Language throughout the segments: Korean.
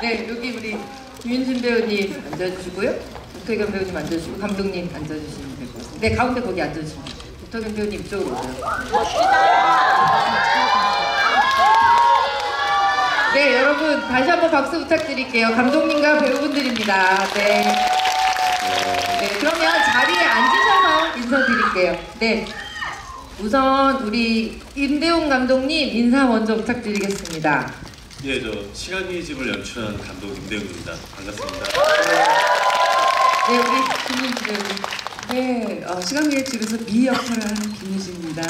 네, 여기 우리 김윤진 배우님 앉아주시고요. 오태견 배우님 앉아주시고 감독님 앉아주시면 될 것 같습니다. 네, 가운데 거기 앉아주시면 돼요. 오태견 배우님 이쪽으로 오세요. 네, 여러분 다시 한번 박수 부탁드릴게요. 감독님과 배우분들입니다. 네. 네, 그러면 자리에 앉으셔서 인사드릴게요. 네. 우선 우리 임대웅 감독님 인사 먼저 부탁드리겠습니다. 예, 저 시간 위의 집을 연출한 감독 임대웅입니다. 반갑습니다. 네, 우리 김윤지 배우님. 네, 시간 위의 집에서 미 역할을 하는 김유진입니다. 네,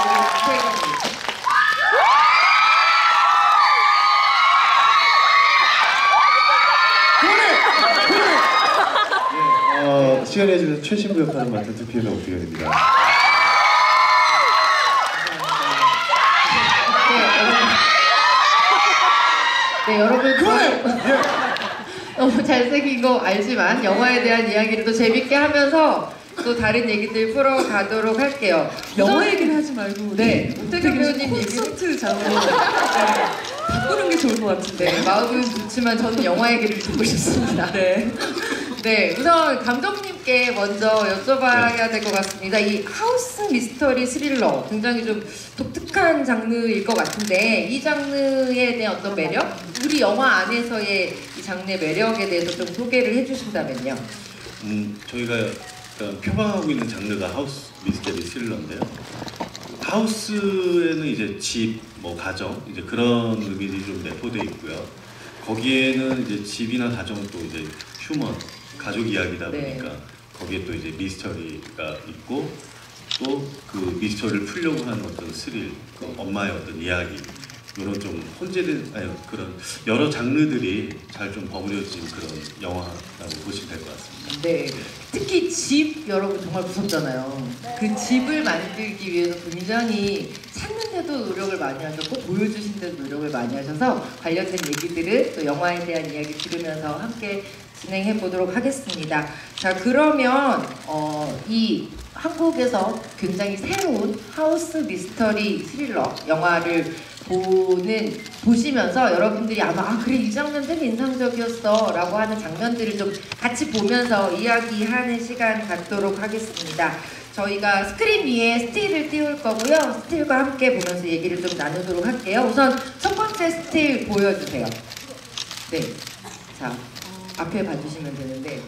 우리 최혜경님. 시간 위의 집에서 최신부 역할을 맡은 두피에서 오태견입니다. 네, 여러분. 너무 잘생긴 거 알지만 영화에 대한 이야기를 또 재밌게 하면서 또 다른 얘기들 풀어가도록 할게요. 영화 얘기를 하지 말고 네, 오태견 배우님 콘서트 장르로 바꾸는 게 좋을 것 같은데. 네, 마음은 좋지만 저는 영화 얘기를 듣고 싶습니다. 네. 네, 우선 감독님께 먼저 여쭤봐야 될 것 같습니다. 이 하우스 미스터리 스릴러 굉장히 좀 독특한 장르일 것 같은데 이 장르에 대한 어떤 매력? 우리 영화 안에서의 이 장르의 매력에 대해서 좀 소개를 해주신다면요. 저희가 표방하고 있는 장르가 하우스 미스터리 스릴러인데요. 하우스에는 이제 집, 뭐 가정 이제 그런 의미들이 좀 내포되어 있고요. 거기에는 이제 집이나 가정은 또 이제 휴먼 가족 이야기다 보니까 네. 거기에 또 이제 미스터리가 있고 또 그 미스터리를 풀려고 하는 어떤 스릴, 그 엄마의 어떤 이야기 이런 좀 혼재된 그런 여러 장르들이 잘 좀 버무려진 그런 영화라고 보시면 될 것 같습니다. 네, 특히 집 여러분 정말 무섭잖아요. 그 집을 만들기 위해서 굉장히 찾는데도 노력을 많이 하셨고 보여주신데도 노력을 많이 하셔서 관련된 얘기들을 또 영화에 대한 이야기 들으면서 함께 진행해 보도록 하겠습니다. 자, 그러면 이 한국에서 굉장히 새로운 하우스 미스터리 스릴러 영화를 보시면서 여러분들이 아마 그래 이 장면 되게 인상적이었어 라고 하는 장면들을 좀 같이 보면서 이야기하는 시간 갖도록 하겠습니다. 저희가 스크린 위에 스틸을 띄울 거고요. 스틸과 함께 보면서 얘기를 좀 나누도록 할게요. 우선 첫 번째 스틸 보여주세요. 네, 자 앞에 봐주시면 되는데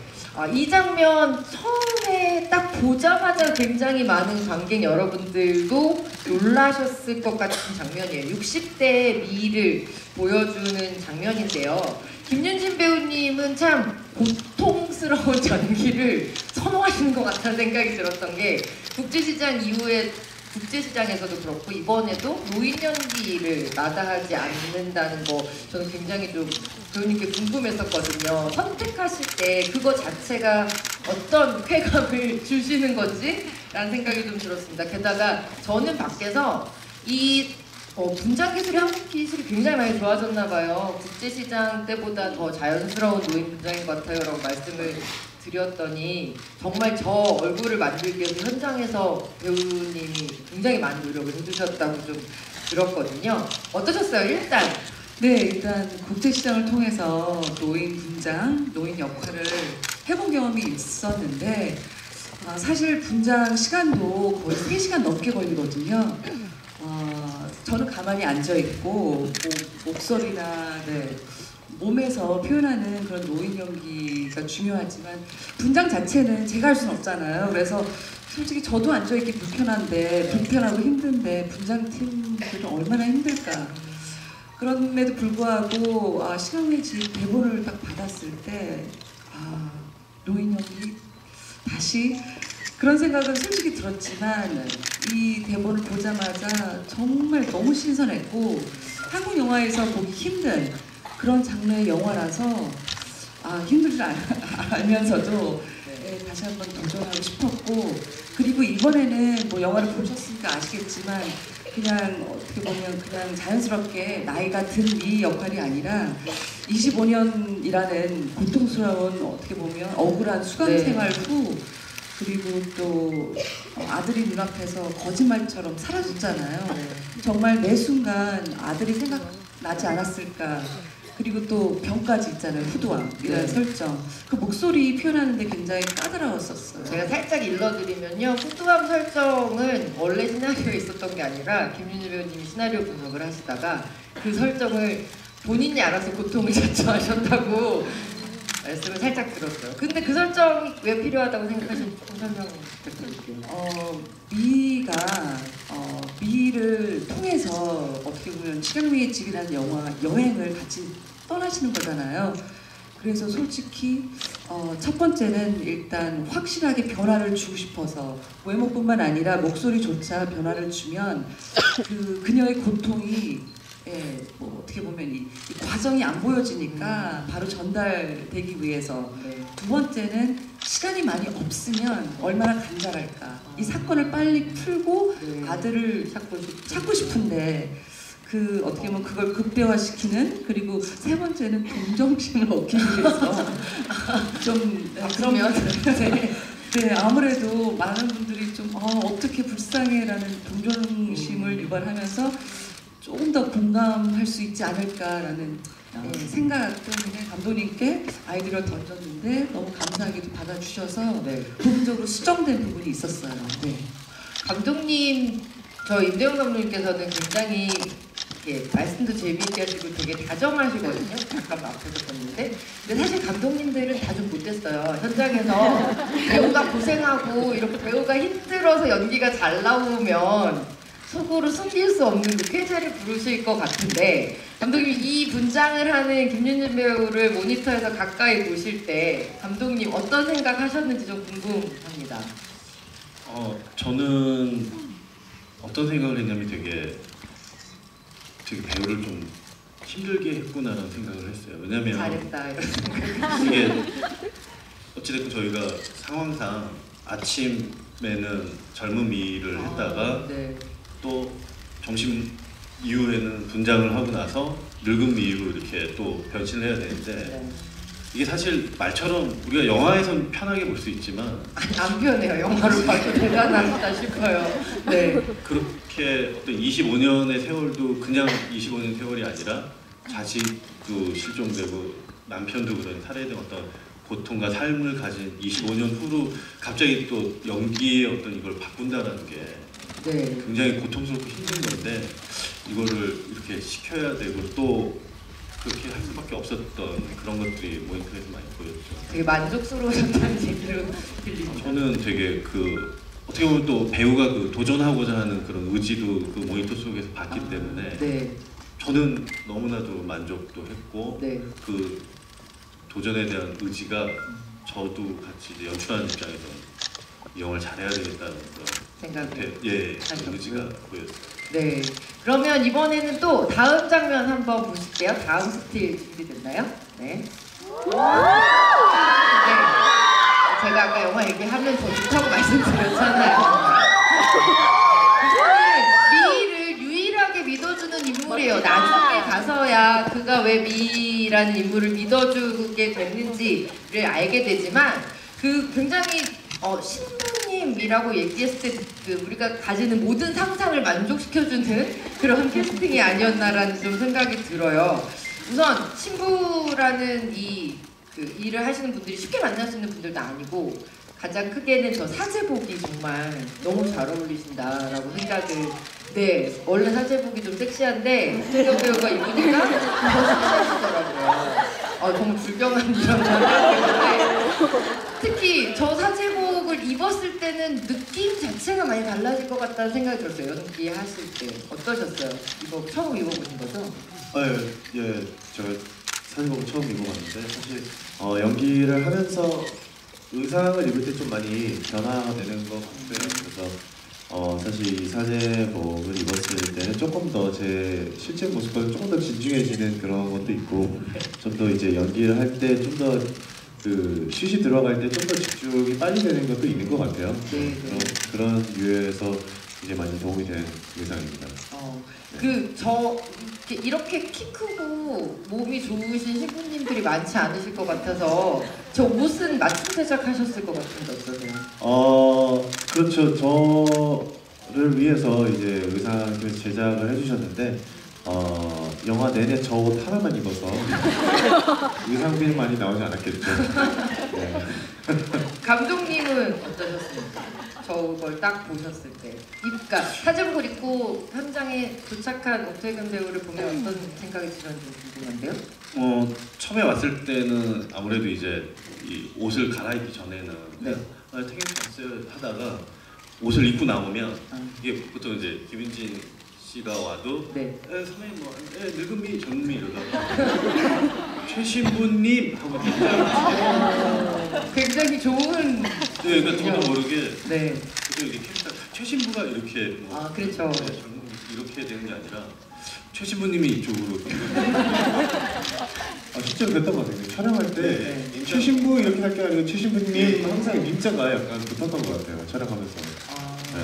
이 장면 처음에 딱 보자마자 굉장히 많은 관객 여러분들도 놀라셨을 것 같은 장면이에요. 60대의 미를 보여주는 장면인데요. 김윤진 배우님은 참 고통스러운 연기를 선호하시는 것 같다는 생각이 들었던 게 국제시장 이후에 국제시장에서도 그렇고 이번에도 노인 연기를 마다하지 않는다는 거 저는 굉장히 좀 배우님께 궁금했었거든요. 선택하실 때 그거 자체가 어떤 쾌감을 주시는 건지 라는 생각이 좀 들었습니다. 게다가 저는 밖에서 이 분장 기술이 한국 기술이 굉장히 많이 좋아졌나 봐요. 국제시장 때보다 더 자연스러운 노인 분장인 것 같아요 라고 말씀을 드렸더니 정말 저 얼굴을 만들기 위해서 현장에서 배우님이 굉장히 많은 노력을 해주셨다고 좀 들었거든요. 어떠셨어요? 일단 국제시장을 통해서 노인 분장, 노인 역할을 해본 경험이 있었는데 사실 분장 시간도 거의 3시간 넘게 걸리거든요. 저는 가만히 앉아있고 목소리나 몸에서 표현하는 그런 노인 연기가 중요하지만 분장 자체는 제가 할 수는 없잖아요. 그래서 솔직히 저도 앉아있기 불편하고 힘든데 분장팀들은 얼마나 힘들까. 그럼에도 불구하고 시간 위의 집 대본을 딱 받았을 때 노인 연기 다시 그런 생각은 솔직히 들었지만 이 대본을 보자마자 정말 너무 신선했고 한국 영화에서 보기 힘든 그런 장르의 영화라서 힘들 줄 알면서도 다시 한번 도전하고 싶었고 그리고 이번에는 뭐 영화를 보셨으니까 아시겠지만 그냥 어떻게 보면 그냥 자연스럽게 나이가 든 이 역할이 아니라 25년이라는 고통스러운 어떻게 보면 억울한 수감 생활 후 그리고 또 아들이 눈앞에서 거짓말처럼 사라졌잖아요. 정말 매 순간 아들이 생각나지 않았을까 그리고 또 병까지 있잖아요. 후두암이라는 네. 설정. 그 목소리 표현하는데 굉장히 까다로웠었어요. 제가 살짝 일러드리면요. 후두암 설정은 원래 시나리오에 있었던 게 아니라 김윤희 배우님이 시나리오 분석을 하시다가 그 설정을 본인이 알아서 고통을 자초하셨다고 말씀을 살짝 들었어요. 근데 그 설정이 왜 필요하다고 생각하시는지 조금 설명 부탁드릴게요. 미를 통해서 어떻게 보면 시간 위의 집이라는 영화 여행을 같이 떠나시는 거잖아요. 그래서 솔직히 첫 번째는 일단 확실하게 변화를 주고 싶어서 외모뿐만 아니라 목소리조차 변화를 주면 그녀의 고통이 뭐 어떻게 보면 이 과정이 안 보여지니까 바로 전달되기 위해서. 네. 두 번째는 시간이 많이 없으면 얼마나 간절할까. 이 사건을 빨리 풀고 네. 아들을 찾고 싶은데 어떻게 보면 그걸 극대화시키는. 그리고 세 번째는 동정심을 얻기 위해서 좀 그러면 네, 아무래도 많은 분들이 좀 어떻게 불쌍해라는 동정심을 유발하면서 조금 더 공감할 수 있지 않을까라는 생각 때문에 감독님께 아이디어를 던졌는데 너무 감사하게도 받아주셔서 네. 부분적으로 수정된 부분이 있었어요. 네. 감독님, 저 임대용 감독님께서는 굉장히 이렇게 말씀도 재미있게 하시고 되게 다정하시거든요. 잠깐 앞에서 봤는데. 근데 사실 감독님들은 다 좀 못했어요. 현장에서 배우가 고생하고 이렇게 배우가 힘들어서 연기가 잘 나오면 속으로 숨길 수 없는 그 쾌재를 부르실 것 같은데, 감독님 이 분장을 하는 김윤진 배우를 모니터에서 가까이 보실 때 감독님 어떤 생각 하셨는지 좀 궁금합니다. 저는 어떤 생각을 했냐면 되게 배우를 좀 힘들게 했구나라는 생각을 했어요. 왜냐면 잘했다 이런 생각. 이게 어찌됐건 저희가 상황상 아침에는 젊은 미를 했다가 네. 또 점심 이후에는 분장을 하고 나서 늙은 미로 이렇게 또 변신을 해야 되는데, 네. 이게 사실 말처럼 우리가 영화에선 편하게 볼 수 있지만 안 편해요. 영화로 봐도 대단하다 싶어요. 네. 그렇게 어떤 25년의 세월도 그냥 25년 세월이 아니라 자식도 실종되고 남편도 그런 살해된 어떤 고통과 삶을 가진 25년 후로 갑자기 또 연기의 어떤 이걸 바꾼다라는 게 네. 굉장히 고통스럽고 힘든 건데, 이거를 이렇게 시켜야 되고 또 그렇게 할 수밖에 없었던 그런 것들이 모니터에서 많이 보였죠. 되게 만족스러우셨다는 얘기로 들립니다. 저는 되게 어떻게 보면 또 배우가 도전하고자 하는 그런 의지도 그 모니터 속에서 봤기 때문에 네. 저는 너무나도 만족도 했고, 네. 그 도전에 대한 의지가 저도 같이 이제 연출하는 입장에서 이 영화를 잘해야 되겠다는 그런 생각이. 그런 의지가 보였어요. 네. 그러면 이번에는 또 다음 장면 한번 보실게요. 다음 스틸 준비됐나요? 네. 네. 제가 아까 영화 얘기하면 더 좋다고 말씀드렸잖아요. 미를 유일하게 믿어주는 인물이에요. 나중에 가서야 그가 왜 미라는 인물을 믿어주게 됐는지를 알게 되지만, 굉장히 신부님이라고 얘기했을 때 우리가 가지는 모든 상상을 만족시켜주는 그런 캐스팅이 아니었나라는 좀 생각이 들어요. 우선 신부라는 일을 하시는 분들이 쉽게 만날 수 있는 분들도 아니고, 가장 크게는 저 사제복이 정말 너무 잘 어울리신다라고 생각을. 네, 원래 사제복이 좀 섹시한데 최경 배우가 입으니까 더 섹시하시더라고요. 정말 불경한 이런 장면인데, 특히 저 사제복을 입었을 때는 느낌 자체가 많이 달라질 것 같다는 생각이 들었어요. 연기하실 때 어떠셨어요? 처음 입어보신 거죠? 예, 제가 사진복을 처음 입어봤는데 사실 연기를 하면서 의상을 입을 때 좀 많이 변화가 되는 것 같고요. 그래서 사실 이 사제복을 입었을 때는 조금 더 제 실제 모습보다 조금 더 진중해지는 그런 것도 있고, 좀 더 이제 연기를 할 때 좀 더 슛이 들어갈 때 좀 더 집중이 빨리 되는 것도 있는 것 같아요. 네. 그런 유에서 이제 많이 도움이 되는 의상입니다. 이렇게 키 크고 몸이 좋으신 신부님들이 많지 않으실 것 같아서 저 옷은 맞춤 제작하셨을 것 같은데 어떠세요? 그렇죠. 저를 위해서 이제 의상을 제작을 해주셨는데, 영화 내내 저 옷 하나만 입어서 의상비는 많이 나오지 않았겠죠. 네. 감독님은 어떠셨습니까? 저걸 딱 보셨을 때 그러니까 사진복을 입고 현장에 도착한 옥태근 배우를 보면 어떤 생각이 드셨는지 궁금한데요? 처음에 왔을 때는 아무래도 이제 이 옷을 갈아입기 전에는 네. 태경 씨 왔어요 하다가 옷을 입고 나오면 아. 이게 보통 이제 김윤진 씨가 와도 네. 선배님 뭐 늙은미 젊은미 이러다가 최신부님 하고 긴장을 굉장히 좋은 네, 그러니까 저도 모르게 네. 그래서 이게 캐릭터 최신부가 이렇게 뭐 아 그렇죠. 이렇게 되는 게 아니라 최신부님이 이쪽으로 실제로 그랬던 것 같아요. 촬영할 때 네. 최신부 이렇게 할 게 아니고 최신부님 항상 민자가 약간 붙었던 것 같아요. 촬영하면서. 아, 네.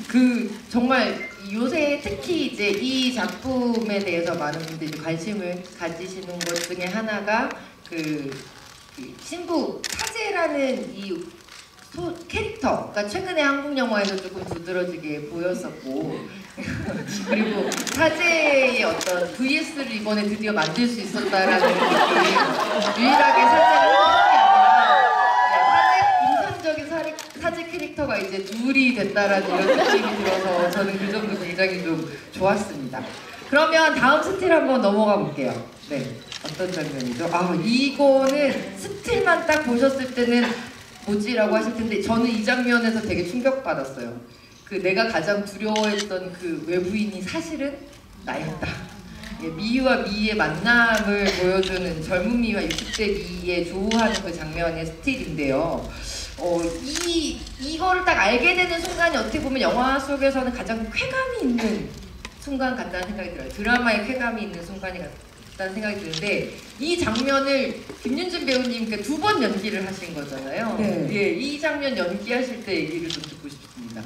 그 정말 요새 특히 이제 이 작품에 대해서 많은 분들이 관심을 가지시는 것 중에 하나가 그 신부 타제라는 이 캐릭터가 최근에 한국 영화에서 조금 두드러지게 보였었고 그리고 타제의 어떤 VS를 이번에 드디어 만들 수 있었다라는 느낌 유일하게 살짝 인상적인 타제 캐릭터가 이제 둘이 됐다라는 이런 느낌이 들어서 저는 그 점도 굉장히 좀 좋았습니다. 그러면 다음 스틸 한번 넘어가 볼게요. 네, 어떤 장면이죠? 아, 이거는 스틸만 딱 보셨을 때는 뭐지라고 하실 텐데 저는 이 장면에서 되게 충격받았어요. 그 내가 가장 두려워했던 그 외부인이 사실은 나였다. 미희와 미희의 만남을 보여주는 젊은 미희와 60대 미희의 조우하는 그 장면의 스틸인데요. 이거를 딱 알게 되는 순간이 어떻게 보면 영화 속에서는 가장 쾌감이 있는 순간 같다는 생각이 들어요. 드라마의 쾌감이 있는 순간이 같다는 생각이 드는데 이 장면을 김윤진 배우님께 2번 연기를 하신 거잖아요. 네. 예, 이 장면 연기하실 때 얘기를 좀 듣고 싶습니다.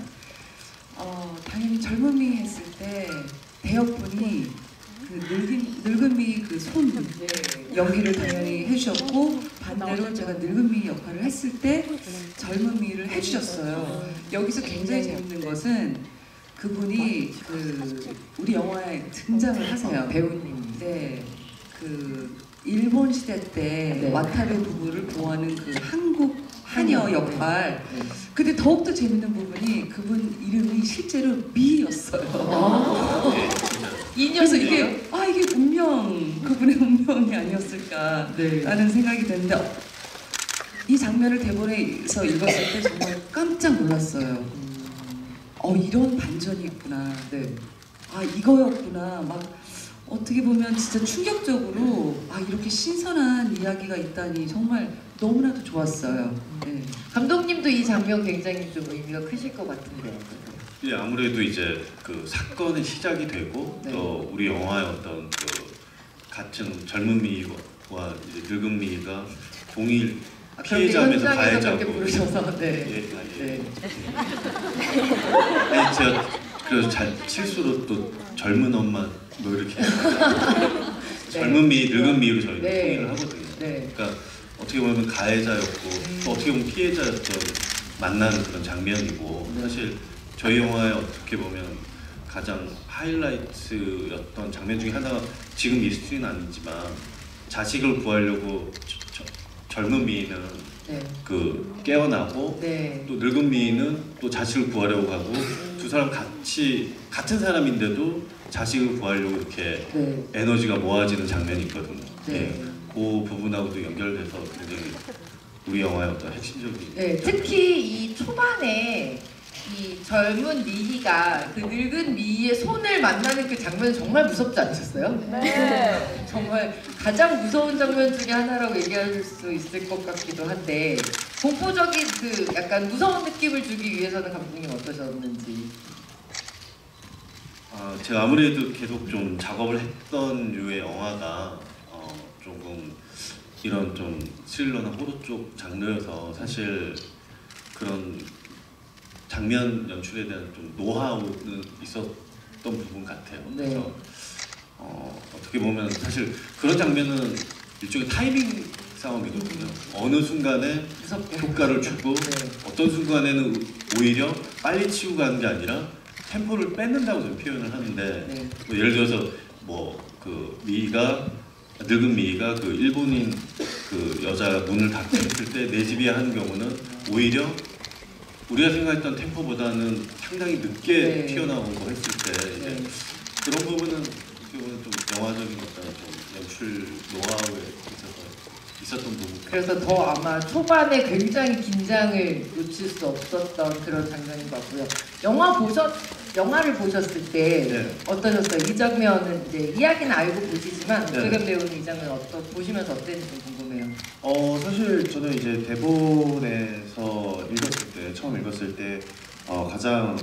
당연히 젊은미 했을 때 대역분이 그 늙은미 그 손 네. 연기를 당연히 해주셨고 반대로 제가 늙은미 역할을 했을 때 젊은미를 해주셨어요. 여기서 굉장히 재밌는 것은 그분이 그 우리 영화에 등장을 하세요. 배우님이. 네, 그 일본 시대 때 네. 와타베 부부를 보호하는 그 한국 하녀 역할. 네. 근데 더욱더 재밌는 부분이 그분 이름이 실제로 미였어요. 예, 진짜. 그래서 이게 이게 운명, 그분의 운명이 아니었을까라는 네. 생각이 드는데 이 장면을 대본에서 읽었을 때 정말 깜짝 놀랐어요. 이런 반전이 있구나. 네. 이거였구나. 막 어떻게 보면 진짜 충격적으로 이렇게 신선한 이야기가 있다니 정말 너무나도 좋았어요. 네. 감독님도 이 장면 굉장히 좀 의미가 크실 것 같은데요. 예, 아무래도 이제 그 사건의 시작이 되고 네. 또 우리 영화의 어떤 그 같은 젊은 미와 이제 늙은 미가 동일 피해자면서 가해자고 그렇게 부르셔서 네. 예. 네. 네, 제가 그래서 실수로 또 젊은 엄마 뭐 이렇게 젊은 미, 늙은 미로 저희는 네. 통일을 하거든요. 네. 그러니까 어떻게 보면 가해자였고 또 어떻게 보면 피해자였던 만나는 그런 장면이고 네. 사실 저희 영화에 어떻게 보면 가장 하이라이트였던 장면 중에 하나가 지금 이 스토리는 아니지만 자식을 구하려고 젊은 미인은 네. 그 깨어나고 네. 또 늙은 미인은 또 자식을 구하려고 하고 두 사람 같이 같은 사람인데도 자식을 구하려고 이렇게 네. 에너지가 모아지는 장면이 있거든요. 네. 예, 그 부분하고도 연결돼서 굉장히 우리 영화의 어떤 핵심적인 네, 특히 이 초반에 이 젊은 미희가 그 늙은 미희의 손을 만나는 그 장면 정말 무섭지 않으셨어요? 네. 정말 가장 무서운 장면 중에 하나라고 얘기할 수 있을 것 같기도 한데 공포적인 그 약간 무서운 느낌을 주기 위해서는 감독님 어떠셨는지. 제가 아무래도 계속 좀 작업을 했던 류의 영화가 조금 이런 좀 스릴러나 호러 쪽 장르여서 사실 그런 장면 연출에 대한 좀 노하우는 있었던 부분 같아요. 네. 그래서 어떻게 보면 사실 그런 장면은 일종의 타이밍 싸움이거든요. 어느 순간에 무섭게 효과를 주고 네. 어떤 순간에는 오히려 빨리 치고 가는 게 아니라 템포를 뺏는다고 저는 표현을 하는데 네. 뭐 예를 들어서 뭐 그 미희가 늙은 미희가 그 일본인 그 여자 문을 닫고 했을 때 내 집이야 하는 경우는 오히려 우리가 생각했던 템포보다는 상당히 늦게 네. 튀어나오고 했을 때 이제 네. 그런 부분은 어떻게 보면 좀 영화적인 것보다 좀 연출 노하우에 있었던 부분. 그래서 더 아마 초반에 굉장히 긴장을 놓칠 수 없었던 그런 장면인 것 같고요. 영화를 보셨을 때 네. 어떠셨어요? 이 장면은 이제 이야기는 알고 보시지만 네. 오태견 배우는 이 장면 보시면서 어땠는지 좀 궁금해요. 사실 저는 이제 대본에서 읽었을 때, 처음 읽었을 때 가장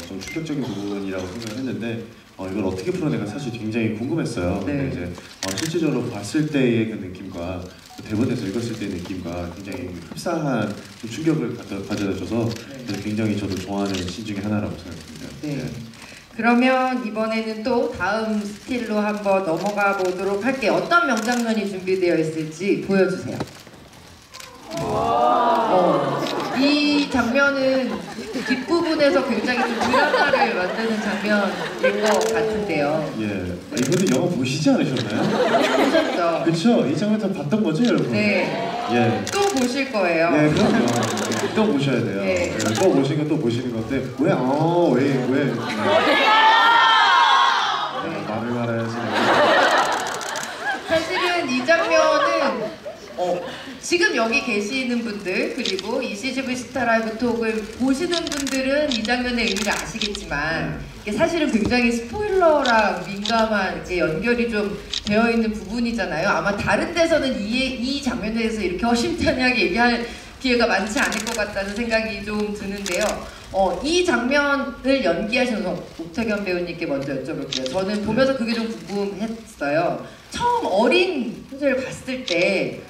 좀 충격적인 부분이라고 생각을 했는데 이걸 어떻게 풀어내가 사실 굉장히 궁금했어요. 네. 근데 이제 실질적으로 봤을 때의 그 느낌과 대본에서 읽었을 때의 느낌과 굉장히 흡사한 좀 충격을 가져다줘서 네. 굉장히 저도 좋아하는 씬 중에 하나라고 생각합니다. 네. 그러면 이번에는 또 다음 스틸로 한번 넘어가 보도록 할게요. 어떤 명장면이 준비되어 있을지 보여주세요. 이 장면은 뒷부분에서 굉장히 좀 드라마를 만드는 장면일 것 같은데요. 예, 이분들 영화 보시지 않으셨나요? 보셨죠? 그렇죠. 이 장면 다 봤던 거죠, 여러분? 네. 예. 또 보실 거예요. 네, 그럼요. 네, 또 보셔야 돼요. 네. 네, 또 보시고 또 보시는 건데 왜? 네. 말을 말아야지. 사실은 이 장면은 지금 여기 계시는 분들 그리고 이 CGV 스타 라이브 톡을 보시는 분들은 이 장면의 의미를 아시겠지만 이게 사실은 굉장히 스포일러랑 민감한 이렇게 연결이 좀 되어 있는 부분이잖아요. 아마 다른 데서는 이 장면에 대해서 이렇게 허심탄회하게 얘기할 기회가 많지 않을 것 같다는 생각이 좀 드는데요. 이 장면을 연기하셔서 오태견 배우님께 먼저 여쭤볼게요. 저는 보면서 그게 좀 궁금했어요. 처음 어린 효재를 봤을 때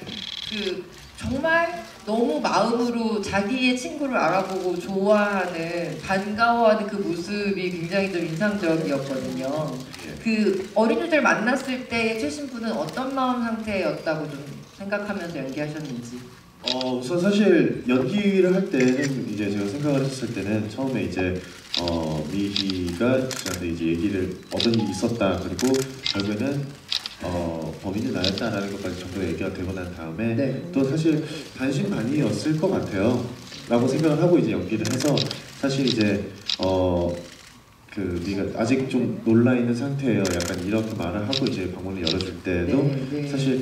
그 정말 너무 마음으로 자기의 친구를 알아보고 좋아하는 반가워하는 그 모습이 굉장히 좀 인상적이었거든요. 그 어린 효재를 만났을 때 최신부는 어떤 마음 상태였다고 좀 생각하면서 연기하셨는지. 우선 사실 연기를 할 때는 이제 제가 생각을 했을 때는 처음에 이제 미희가 저한테 이제 얘기를 어떤 일이 있었다 그리고 결국에는 범인은 나였다라는 것까지 전부 얘기가 되고 난 다음에 네. 또 사실 반신반의였을 것 같아요 라고 생각을 하고 이제 연기를 해서 사실 이제 그 미가 아직 좀 놀라 있는 상태예요. 약간 이렇게 말을 하고 이제 방문을 열어줄 때도 네. 사실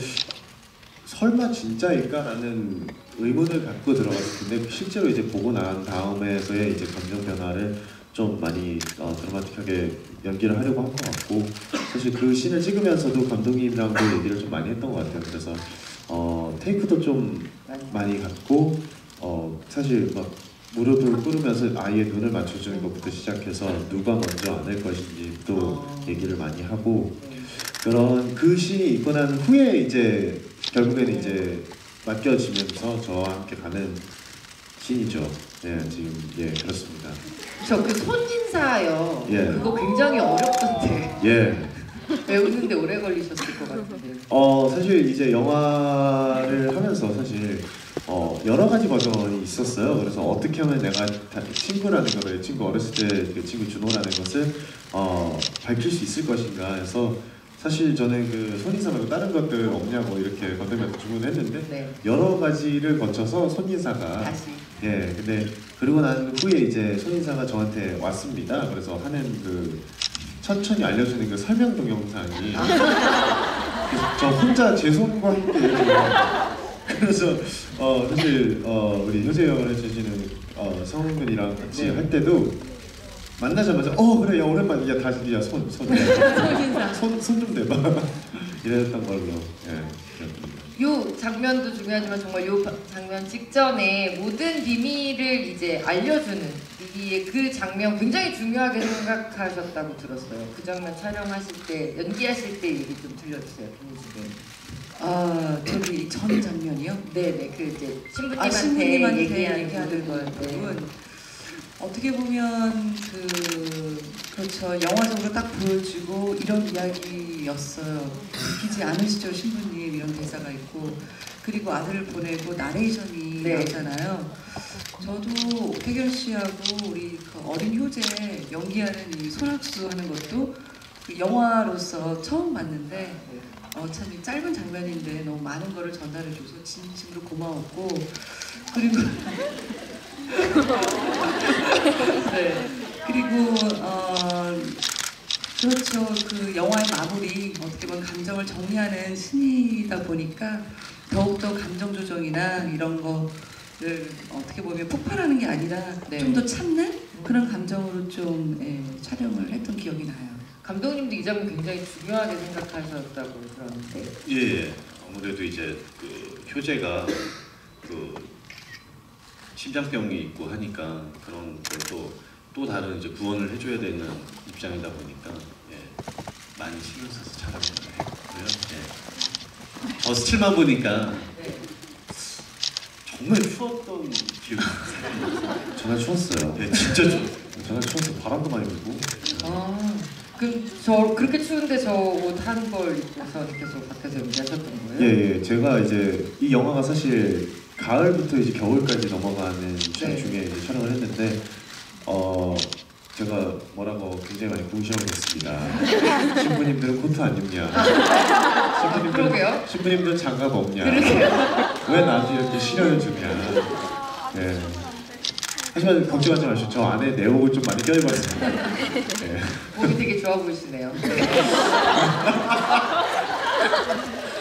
설마 진짜일까라는 의문을 갖고 들어갔을 텐데 실제로 이제 보고 난 다음에서의 이제 감정 변화를 좀 많이 드라마틱하게 연기를 하려고 한 것 같고 사실 그 씬을 찍으면서도 감독님이랑도 얘기를 좀 많이 했던 것 같아요. 그래서 테이크도 좀 많이 갖고 사실 막 무릎을 꿇으면서 아이의 눈을 맞춰주는 것부터 시작해서 누가 먼저 안을 것인지 또 얘기를 많이 하고 그런 그 씬이 있고 난 후에 이제 결국에는 이제 맡겨지면서 저와 함께 가는 씬이죠. 네, 지금 그렇습니다. 저 그 손인사요. 예. 그거 굉장히 어렵던데. 예. 배우는데 오래 걸리셨을 것 같은데. 사실 이제 영화를 하면서 사실 여러 가지 버전이 있었어요. 그래서 어떻게 하면 내가 친구라는 거를 친구 어렸을 때 그 친구 준호라는 것을 밝힐 수 있을 것인가 해서 사실 저는 그 손인사 말고 다른 것들 없냐고 이렇게 건들면서 주문했는데 네. 여러 가지를 거쳐서 손인사가 다시. 근데 그러고 난 후에 이제 손인사가 저한테 왔습니다. 그래서 하는 그 천천히 알려주는 그 설명 동영상이 그래서 저 혼자 제 손과 함께 그래서 사실 우리 효재형을 해주시는 성훈군이랑 같이 네. 할 때도 만나자마자 그래 야 오랜만이야 다시 야 손 좀 대봐 이랬던 걸로 기억합니다. 요 장면도 중요하지만 정말 요 장면 직전에 모든 비밀을 이제 알려주는 미희의 그 장면 굉장히 중요하게 생각하셨다고 들었어요. 그 장면 촬영하실 때 연기하실 때 얘기 좀 들려주세요, 김희지 배우. 저기 전 장면이요? 네네 그 이제 신부님한테 얘기하는 얘기하는 부분. 부분. 어떻게 보면 그렇죠. 영화적으로 딱 보여주고 이런 이야기였어요. 웃기지 않으시죠, 신부님 이런 대사가 있고 그리고 아들을 보내고 나레이션이 네. 나오잖아요. 저도 오태견 씨하고 우리 그 어린 효재 연기하는 이 손학수 하는 것도 그 영화로서 처음 봤는데 참 이 짧은 장면인데 너무 많은 거를 전달해줘서 진심으로 고마웠고 그리고 네 그리고 그렇죠 그 영화의 마무리 어떻게 보면 감정을 정리하는 신이다 보니까 더욱더 감정 조정이나 이런 거를 어떻게 보면 폭발하는 게 아니라 네. 좀 더 참는 그런 감정으로 좀 촬영을 했던 기억이 나요. 감독님도 이 장면 굉장히 중요하게 생각하셨다고 들었는데. 예, 아무래도 이제 그 효재가 그 심장병이 있고 하니까 그런 걸 또 다른 이제 구원을 해줘야 되는 입장이다 보니까 많이 신경 써서 촬영을 했고요. 저 스틸만 보니까 네. 정말 추웠던 기억이 나요. 정말 추웠어요. 네, 진짜 추웠어요. 정말 추워서 바람도 많이 불고. 그럼 저 그렇게 추운데 저 옷 한 벌 입고서 계속 밖에서 연기하셨던 거예요? 예, 제가 이제 이 영화가 사실 가을부터 이제 겨울까지 넘어가는 네. 중에 이제 촬영을 했는데 제가 뭐라고 굉장히 많이 궁시렁 했습니다. 신부님들은 코트 안 입냐? 그러게요. 신부님들은 장갑 없냐? 그러게요. 왜 나한테 이렇게 시련을 주냐? 예. 하지만 걱정하지 마시오. 저 안에 내복을 좀 많이 껴입었습니다. 예. 몸이 되게 좋아 보이시네요.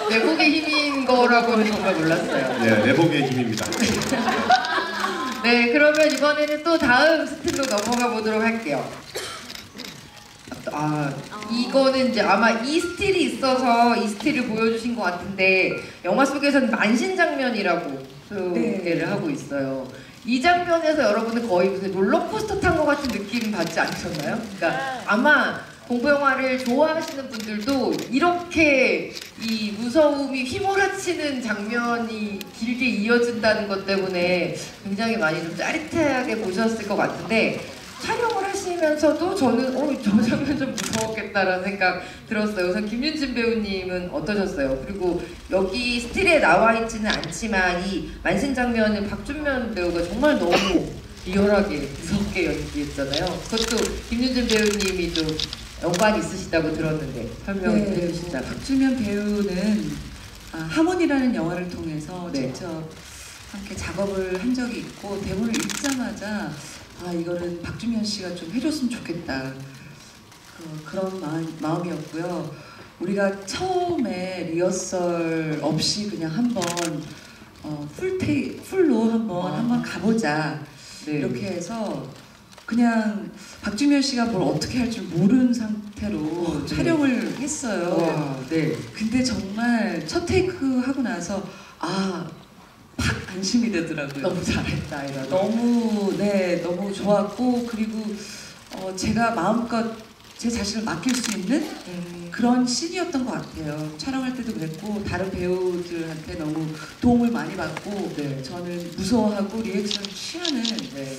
내복의 힘인 거라고는 정말 몰랐어요. 예, 내복의 힘입니다. 네, 그러면 이번에는 또 다음 스틸로 넘어가 보도록 할게요. 이거는 이제 아마 이 스틸이 있어서 이 스틸을 보여주신 것 같은데 영화 속에서는 만신 장면이라고 소개를 하고 있어요. 이 장면에서 여러분은 거의 무슨 롤러코스터 탄 것 같은 느낌 받지 않으셨나요? 그러니까 아마 공포 영화를 좋아하시는 분들도 이렇게 이 무서움이 휘몰아치는 장면이 길게 이어진다는 것 때문에 굉장히 많이 좀 짜릿하게 보셨을 것 같은데 촬영을 하시면서도 저는 저 장면 좀 무서웠겠다라는 생각 들었어요. 우선 김윤진 배우님은 어떠셨어요? 그리고 여기 스틸에 나와 있지는 않지만 이 만신 장면을 박준면 배우가 정말 너무 리얼하게 무섭게 연기했잖아요. 그것도 김윤진 배우님이 좀 연관이 있으시다고 들었는데 설명을 해주신다면. 박준면 배우는 하모니라는 영화를 통해서 네. 직접 함께 작업을 한 적이 있고 대본을 읽자마자 이거는 박준면 씨가 좀 해줬으면 좋겠다 그런 마음이었고요. 우리가 처음에 리허설 없이 그냥 한번 풀로 한번 가보자 네. 이렇게 해서 그냥 박준면 씨가 뭘 어떻게 할 줄 모르는 상태로 네. 촬영을 했어요. 와, 네. 근데 정말 첫 테이크 하고 나서 팍 안심이 되더라고요. 너무 잘했다 이런. 너무 좋았고 그리고 제가 마음껏 제 자신을 맡길 수 있는 그런 씬이었던 것 같아요. 촬영할 때도 그랬고 다른 배우들한테 너무 도움을 많이 받고 네. 저는 무서워하고 리액션을 취하는 네.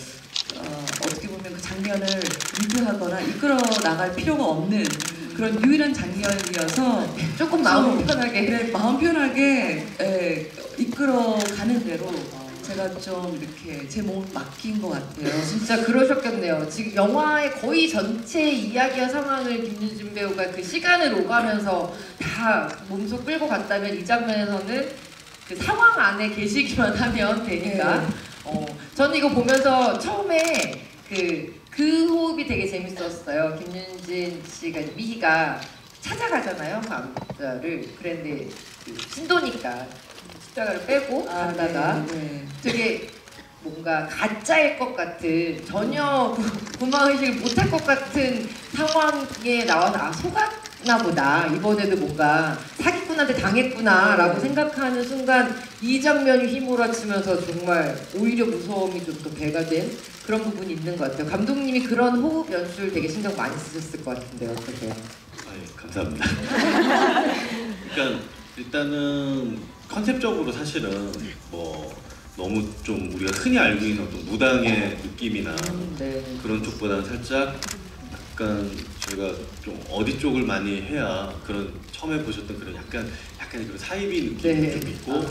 어떻게 보면 그 장면을 리드하거나 이끌어 나갈 필요가 없는 그런 유일한 장면이어서 조금 마음 편하게. 네, 마음 편하게 이끌어가는 대로 제가 좀 이렇게 제 몸을 맡긴 것 같아요. 진짜 그러셨겠네요. 지금 영화의 거의 전체 이야기와 상황을 김윤진 배우가 그 시간을 오가면서 다 몸소 끌고 갔다면 이 장면에서는 그 상황 안에 계시기만 하면 되니까. 저는 이거 보면서 처음에 그 호흡이 되게 재밌었어요. 김윤진 씨가 미희가 찾아가잖아요, 그 남자를. 그런데 그 신도니까 십자가를 빼고 갔다가 되게 뭔가 가짜일 것 같은 전혀 구마의식을 못할 것 같은 상황에 나와서 속았나 보다. 이번에도 뭔가 사기꾼한테 당했구나 라고 생각하는 순간 이 장면이 휘몰아치면서 정말 오히려 무서움이 좀 더 배가 된 그런 부분이 있는 것 같아요. 감독님이 그런 호흡 연출 되게 신경 많이 쓰셨을 것 같은데 어떠세요? 감사합니다. 그러니까 일단은 컨셉적으로 사실은 뭐 너무 좀 우리가 흔히 알고 있는 어떤 무당의 느낌이나 네. 그런 쪽보다는 살짝 약간 저희가 좀 어디 쪽을 많이 해야 그런 처음에 보셨던 그런 약간의 그런 사이비 느낌이 네. 좀 있고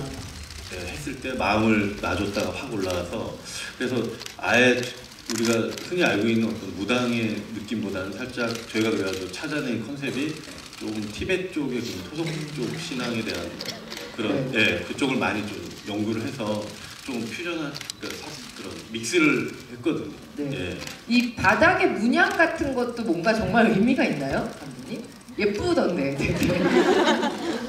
했을 때 마음을 놔줬다가 확 올라와서 그래서 아예 우리가 흔히 알고 있는 어떤 무당의 느낌보다는 살짝 저희가 그래가지고 찾아낸 컨셉이 조금 티베트 쪽의 그 토속 쪽 신앙에 대한 그런 그쪽을 많이 좀 연구를 해서 조금 퓨전한 그런 믹스를 했거든요. 네. 예. 이 바닥의 문양 같은 것도 뭔가 정말 의미가 있나요, 감독님? 예쁘던데 되게.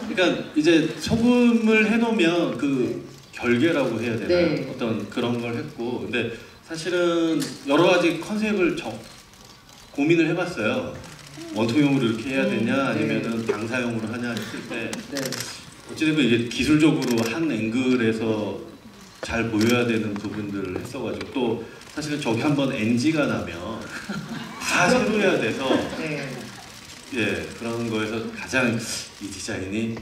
그러니까 이제 소금을 해놓으면 그 결계라고 해야 되나 네. 어떤 그런 걸 했고 근데 사실은 여러 가지 컨셉을 고민을 해봤어요. 원통형으로 이렇게 해야 되냐 아니면은 방사형으로 하냐 했을 때 네. 어찌됐건 이게 기술적으로 한 앵글에서 잘 보여야 되는 부분들을 했어가지고 또 사실은 저기 한번 NG가 나면 다 새로 해야 돼서 네. 예 그런 거에서 가장 이 디자인이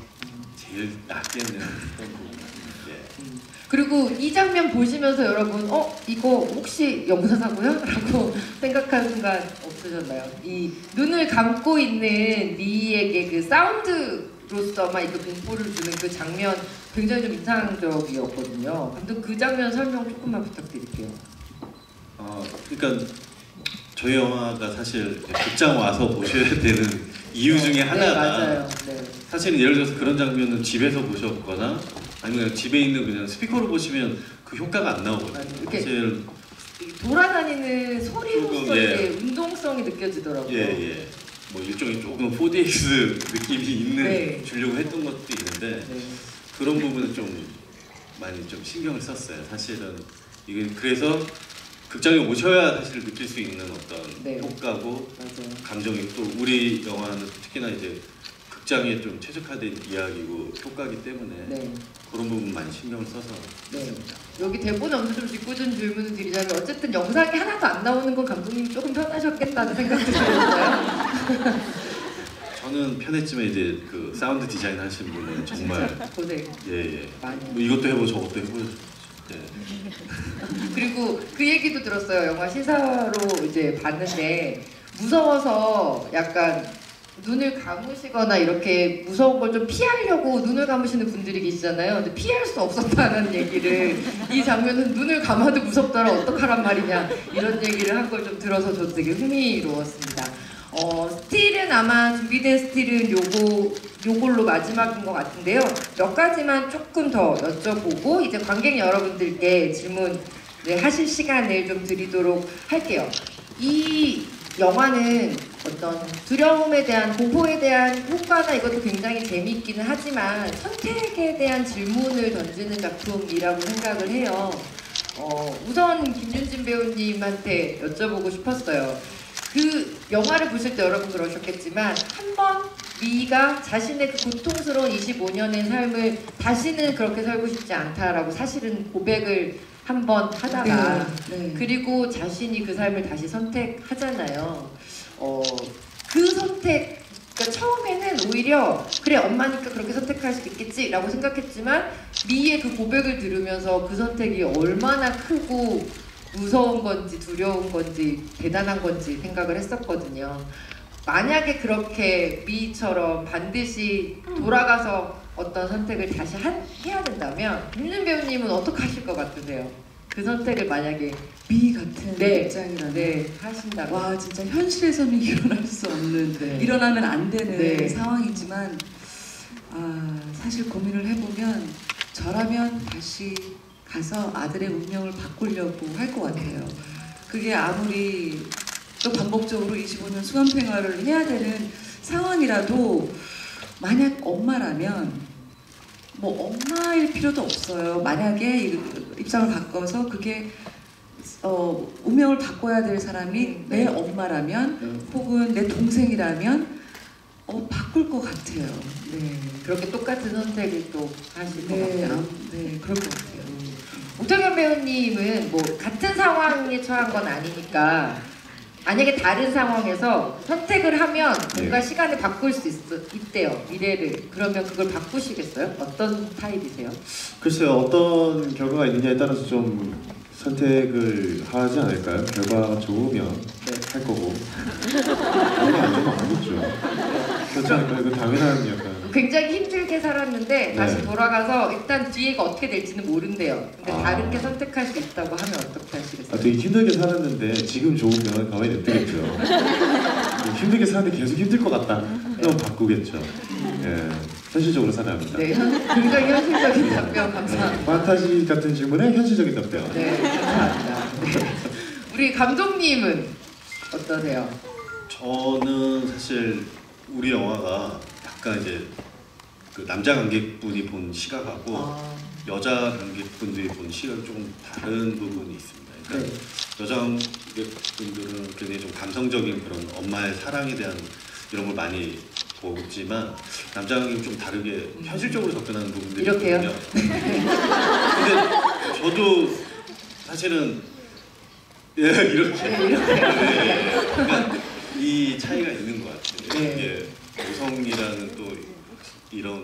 제일 낫겠는 그런 부분. 그리고 이 장면 보시면서 여러분 이거 혹시 영사사고요? 라고 생각한 순간 없으셨나요? 이 눈을 감고 있는 미희에게 그 사운드로서만 이렇게 공포를 주는 그 장면 굉장히 좀 인상적이었거든요. 감독 그 장면 설명 조금만 부탁드릴게요. 그러니까 저희 영화가 사실 극장 와서 보셔야 되는 이유 중에 하나가 네, 맞아요. 네. 사실은 예를 들어서 그런 장면은 집에서 보셨거나 아니면 그냥 집에 있는 그냥 스피커로 보시면 그 효과가 안 나오거든요. 이렇게 사실 돌아다니는 소리로서 조금, 예. 이제 운동성이 느껴지더라고요. 예. 뭐 일종의 조금 4DX 느낌이 있는 네. 주려고 했던 것도 있는데 네. 그런 부분은 좀 많이 좀 신경을 썼어요. 사실은 이게 그래서 극장에 오셔야 사실 느낄 수 있는 어떤 네. 효과고 맞아요. 감정이 또 우리 영화는 특히나 이제 극장에 좀 최적화된 이야기고 효과기 때문에 네. 그런 부분 많이 신경을 써서 네. 했습니다. 여기 대본에 없는 좀 짓궂은 질문을 드리자면 어쨌든 영상이 하나도 안 나오는 건 감독님이 조금 편하셨겠다는 생각도 들었어요. 저는 편했지만 이제 그 사운드 디자인 하신 분은 정말 고생 예. 많이. 뭐 이것도 해보고 저것도 해보고 예. 그리고 그 얘기도 들었어요. 영화 시사로 이제 봤는데 무서워서 약간 눈을 감으시거나 이렇게 무서운 걸 좀 피하려고 눈을 감으시는 분들이 계시잖아요. 근데 피할 수 없었다는 얘기를 이 장면은 눈을 감아도 무섭더라 어떡하란 말이냐 이런 얘기를 한 걸 좀 들어서 저도 되게 흥미로웠습니다. 스틸은 아마 준비된 스틸은 요걸로 마지막인 것 같은데요. 몇 가지만 조금 더 여쭤보고 이제 관객 여러분들께 질문 하실 시간을 좀 드리도록 할게요. 이 영화는 어떤 두려움에 대한 공포에 대한 효과나 이것도 굉장히 재미있기는 하지만 선택에 대한 질문을 던지는 작품이라고 생각을 해요. 우선 김윤진 배우님한테 여쭤보고 싶었어요. 그 영화를 보실 때 여러분 그러셨겠지만 한 번 미희가 자신의 그 고통스러운 25년의 삶을 다시는 그렇게 살고 싶지 않다라고 사실은 고백을 한 번 하다가 네. 그리고 자신이 그 삶을 다시 선택하잖아요. 그 선택, 그러니까 처음에는 오히려 그래 엄마니까 그렇게 선택할 수 있겠지라고 생각했지만 미희의 그 고백을 들으면서 그 선택이 얼마나 크고 무서운 건지 두려운 건지 대단한 건지 생각을 했었거든요. 만약에 그렇게 미희처럼 반드시 돌아가서 어떤 선택을 다시 해야 된다면 윤준 배우님은 어떻게 하실 것 같으세요? 그 선택을 만약에 미 같은 입장이라면 하신다면 와 진짜 현실에서는 일어날 수 없는 네. 일어나면 안 되는 네. 상황이지만 사실 고민을 해보면 저라면 다시 가서 아들의 운명을 바꾸려고 할 것 같아요. 그게 아무리 또 반복적으로 25년 수감 생활을 해야 되는 상황이라도 만약 엄마라면 뭐 엄마일 필요도 없어요. 만약에 입장을 바꿔서 그게 운명을 바꿔야 될 사람이 내 엄마라면 혹은 내 동생이라면 바꿀 것 같아요. 네. 그렇게 똑같은 선택을 또 하실 것 네, 같아요. 네, 그럴 것 같아요. 옥정현 배우님은 뭐 같은 상황에 처한 건 아니니까 만약에 다른 상황에서 선택을 하면 뭔가 시간을 바꿀 수 있대요. 미래를. 그러면 그걸 바꾸시겠어요? 어떤 타입이세요? 글쎄요, 어떤 결과가 있느냐에 따라서 좀 선택을 하지 않을까요? 결과가 좋으면 할 거고 결과가 안 되면 안 하겠죠. 그렇지 않을까요? 그 당연한 약간 굉장히 힘들 힘들게 살았는데 다시 네. 돌아가서 일단 뒤에가 어떻게 될지는 모른대요. 근데 아. 다르게 선택할 수 있다고 하면 어떻게 하시겠어요? 되게 힘들게 살았는데 지금 좋은 병은 가만히 냅두겠죠. 힘들게 사는데 계속 힘들 것 같다. 그럼 바꾸겠죠. 예, 현실적으로 살아야 합니다. 네, 굉장히 현실적인 답변 감사합니다. 판타지 같은 질문에 현실적인 답변. 네, 감사합니다. 네. 우리 감독님은 어떠세요? 저는 사실 우리 영화가 약간 이제 그 남자 관객분이 본 시각하고 아, 여자 관객분들이 본 시각이 조금 다른 부분이 있습니다. 그러니까 여자 관객분들은 굉장히 좀 감성적인 그런 엄마의 사랑에 대한 이런 걸 많이 보지만 남자 관객은 좀 다르게 현실적으로 접근하는 부분들이 이렇게요? 있거든요. 근데 저도 사실은 이렇게 그러니까 이 차이가 있는 것 같아요. 네. 이게 여성이라는 또 이런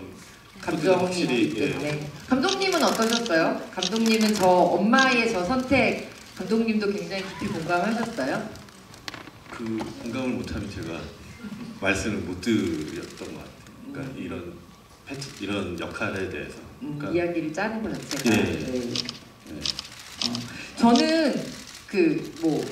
감정이 확실히 있기 때문에. 감독님은 어떠셨어요? 감독님은 저 엄마의 저 선택 감독님도 굉장히 깊이 공감하셨어요? 그 공감을 못하면 제가 말씀을 못 드렸던 것 같아요. 그러니까 이런 역할에 대해서. 그러니까 이야기를 짜는 것 자체가. 예. 네. 저는 그 뭐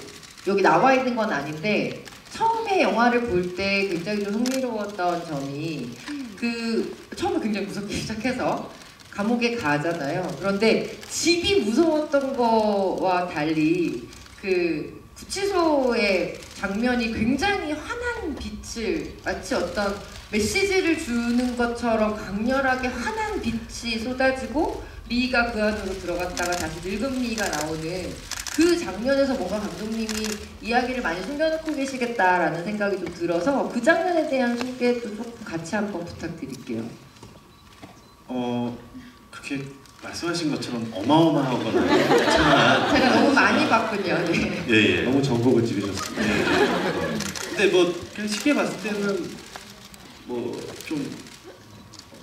여기 나와 있는 건 아닌데 처음에 영화를 볼 때 굉장히 좀 흥미로웠던 점이 그 처음에 굉장히 무섭게 시작해서 감옥에 가잖아요. 그런데 집이 무서웠던 거와 달리 그 구치소의 장면이 굉장히 환한 빛을 마치 어떤 메시지를 주는 것처럼 강렬하게 환한 빛이 쏟아지고 미이가 그 안으로 들어갔다가 다시 늙은 미이가 나오는 그 장면에서 뭔가 감독님이 이야기를 많이 숨겨놓고 계시겠다라는 생각이 좀 들어서 그 장면에 대한 소개도 조금 같이 한번 부탁드릴게요. 그렇게 말씀하신 것처럼 어마어마하거나 그렇지만 제가 너무 많이 봤군요. 네. 예. 너무 전곡을 찌르셨습니다. 근데 뭐 그냥 쉽게 봤을 때는 뭐 좀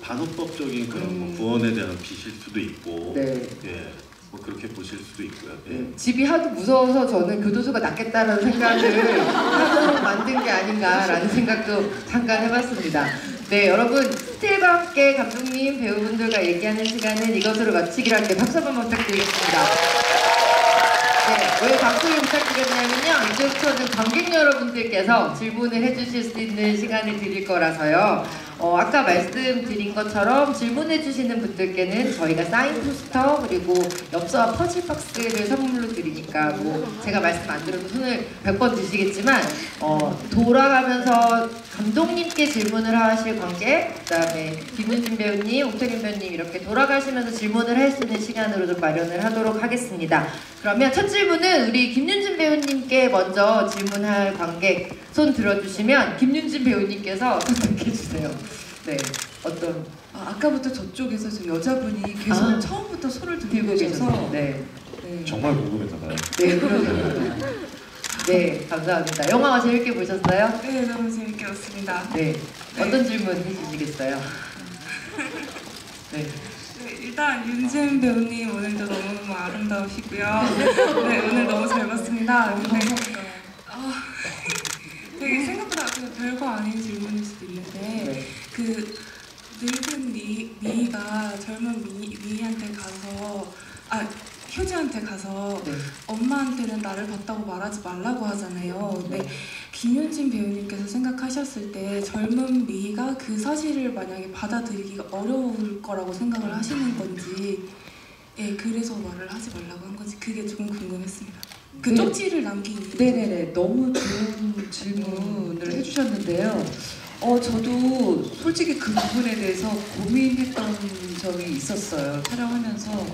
반어법적인 그런 뭐 구원에 대한 빛일 수도 있고 네. 예. 뭐 그렇게 보실 수도 있고요. 예. 네. 집이 하도 무서워서 저는 교도소가 낫겠다라는 생각을 하도록 만든 게 아닌가라는 생각도 잠깐 해봤습니다. 네, 여러분 스틸과 함께 감독님, 배우분들과 얘기하는 시간은 이것으로 마치기로 할게요. 박수 한번 부탁드리겠습니다. 네, 왜 박수를 부탁드렸냐면요. 이제부터는 관객 여러분들께서 질문을 해주실 수 있는 시간을 드릴 거라서요. 아까 말씀드린 것처럼 질문해 주시는 분들께는 저희가 사인 포스터 그리고 엽서와 퍼즐 박스를 선물로 드리니까 뭐 제가 말씀 안 드려도 손을 100번 드시겠지만 돌아가면서 감독님께 질문을 하실 관객, 그다음에 김윤진 배우님, 옥태균 배우님 이렇게 돌아가시면서 질문을 할 수 있는 시간으로 좀 마련을 하도록 하겠습니다. 그러면 첫 질문은 우리 김윤진 배우님께 먼저 질문할 관객 손 들어주시면 김윤진 배우님께서 선택해 주세요. 네, 어떤 아까부터 저쪽에서 저 여자분이 계속 처음부터 손을 들고 계셔서 네, 네. 정말 궁금했나봐요. 네 그러네요. 네, 감사합니다. 영화 재밌게 보셨어요? 네, 너무 재밌게 봤습니다. 네, 어떤 질문 해주시겠어요? 네. 네, 일단 윤진 배우님 오늘도 너무너무 아름다우시고요. 네, 오늘 너무 잘 봤습니다. 근데 되게 생각보다 별거 아닌 질문일 수도 있는데 네. 그 늙은 미희가 젊은 미희한테 가서 효지한테 가서 네. 엄마한테는 나를 봤다고 말하지 말라고 하잖아요. 근데 김윤진 배우님께서 생각하셨을 때 젊은 미희가 그 사실을 만약에 받아들이기가 어려울 거라고 생각을 하시는 건지, 예, 그래서 말을 하지 말라고 한 건지 그게 좀 궁금했습니다. 그 네. 쪽지를 남긴 이유. 네네네, 너무 좋은 질문을 해주셨는데요. 저도 솔직히 그 부분에 대해서 고민했던 점이 있었어요. 촬영하면서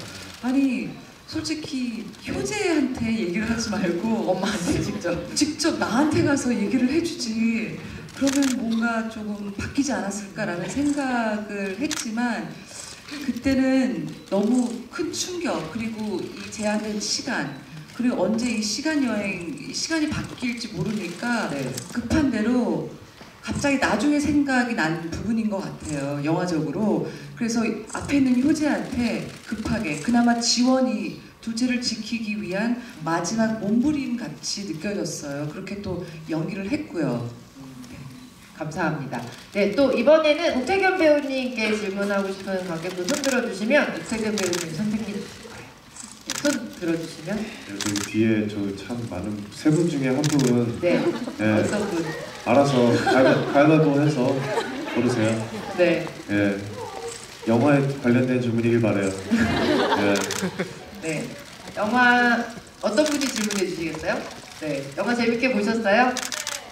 아니 솔직히 효재한테 얘기를 하지 말고 엄마한테 직접 나한테 가서 얘기를 해주지. 그러면 뭔가 조금 바뀌지 않았을까라는 생각을 했지만 그때는 너무 큰 충격 그리고 이 제한된 시간 그리고 언제 이 시간이 바뀔지 모르니까 네. 급한 대로 갑자기 나중에 생각이 난 부분인 것 같아요, 영화적으로. 그래서 앞에 있는 효재한테 급하게 그나마 지원이 둘째를 지키기 위한 마지막 몸부림 같이 느껴졌어요. 그렇게 또 연기를 했고요. 감사합니다. 네, 또 이번에는 옥태견 배우님께 질문하고 싶은 관객분 손 들어주시면 옥태견 배우님 선택해 주실 거예요. 네, 손 들어주시면. 여기 뒤에 저 참 많은 세 분 중에 한 분. 네, 네. 어떤 분? 알아서 가위바위보 해서 고르세요. 네, 예. 영화에 관련된 질문이길 바래요. 예. 네. 영화 어떤 분이 질문해 주시겠어요? 네, 영화 재밌게 보셨어요?